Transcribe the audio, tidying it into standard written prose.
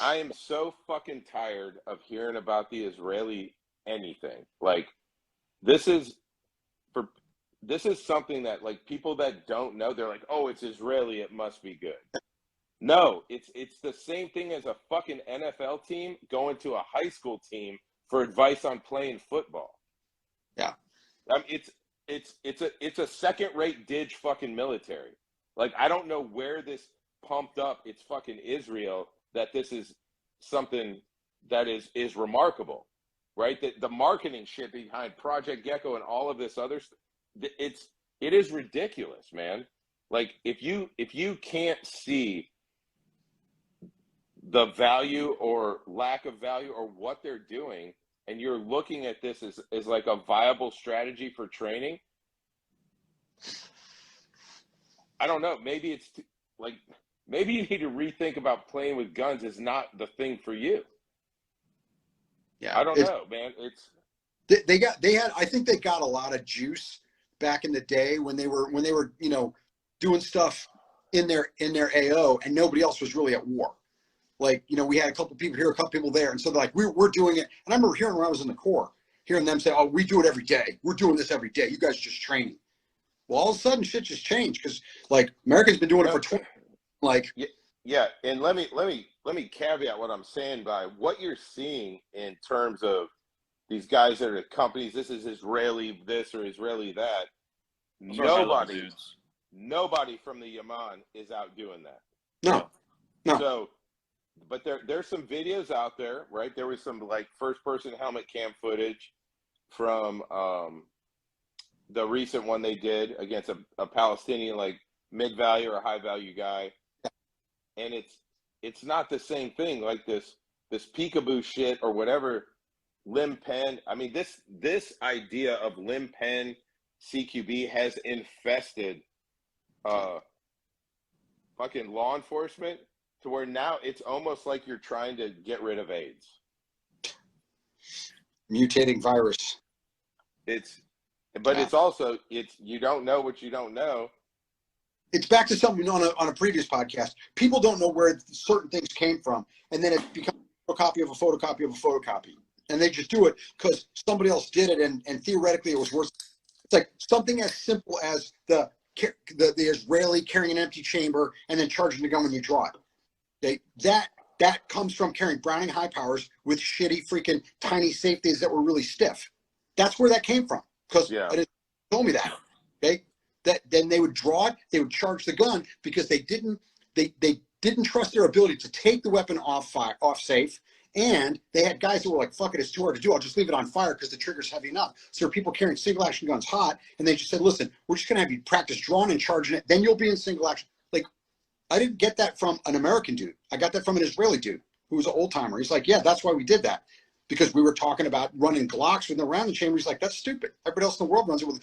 I am so fucking tired of hearing about the Israeli anything. Like this is for this is something that like people that don't know, they're like, "Oh, it's Israeli, it must be good." No, it's the same thing as a fucking NFL team going to a high school team for advice on playing football. Yeah. It's a second-rate ditch fucking military. Like I don't know where this pumped up. It's fucking Israel that this is something that is remarkable, right? The marketing shit behind Project Gecko and all of this other stuff, it is ridiculous, man. Like if you can't see the value or lack of value or what they're doing, and you're looking at this as like a viable strategy for training, I don't know. Maybe it's like maybe you need to rethink about playing with guns is not the thing for you. Yeah, I don't know, man. I think they got a lot of juice back in the day when they were doing stuff in their AO and nobody else was really at war. Like, we had a couple people here, a couple people there. And so they're like, we're doing it. And I remember hearing when I was in the Corps, hearing them say, "Oh, we do it every day. We're doing this every day. You guys are just training." Well, all of a sudden shit just changed because like America's been doing it for 20, like. Yeah. And let me caveat what I'm saying by what you're seeing in terms of these guys that are companies. This is Israeli this or Israeli that. Nobody from the Yaman is out doing that. No. So, but there's some videos out there, right? There was some like first person helmet cam footage from the recent one they did against a Palestinian like mid value or high value guy, and it's not the same thing. Like this peekaboo shit or whatever. Lim Pen. I mean, this idea of Lim Pen CQB has infested fucking law enforcement to where now it's almost like you're trying to get rid of AIDS. Mutating virus. It's also you don't know what you don't know. It's back to something on a previous podcast. People don't know where certain things came from, and then it becomes a photocopy of a photocopy of a photocopy. And they just do it because somebody else did it, and theoretically it was worse. It's like something as simple as the Israeli carrying an empty chamber and then charging the gun when you draw it. That comes from carrying Browning high powers with shitty freaking tiny safeties that were really stiff. That's where that came from. Because it told me that. Okay, then they would draw it, they would charge the gun because they didn't trust their ability to take the weapon off safe. And they had guys who were like, "Fuck it, it's too hard to do. I'll just leave it on fire because the trigger's heavy enough." So there are people carrying single action guns hot, and they just said, "Listen, we're just gonna have you practice drawing and charging it. Then you'll be in single action." Like, I didn't get that from an American dude. I got that from an Israeli dude who was an old timer. He's like, "Yeah, that's why we did that, because we were talking about running Glocks with around the chamber." He's like, "That's stupid. Everybody else in the world runs it with a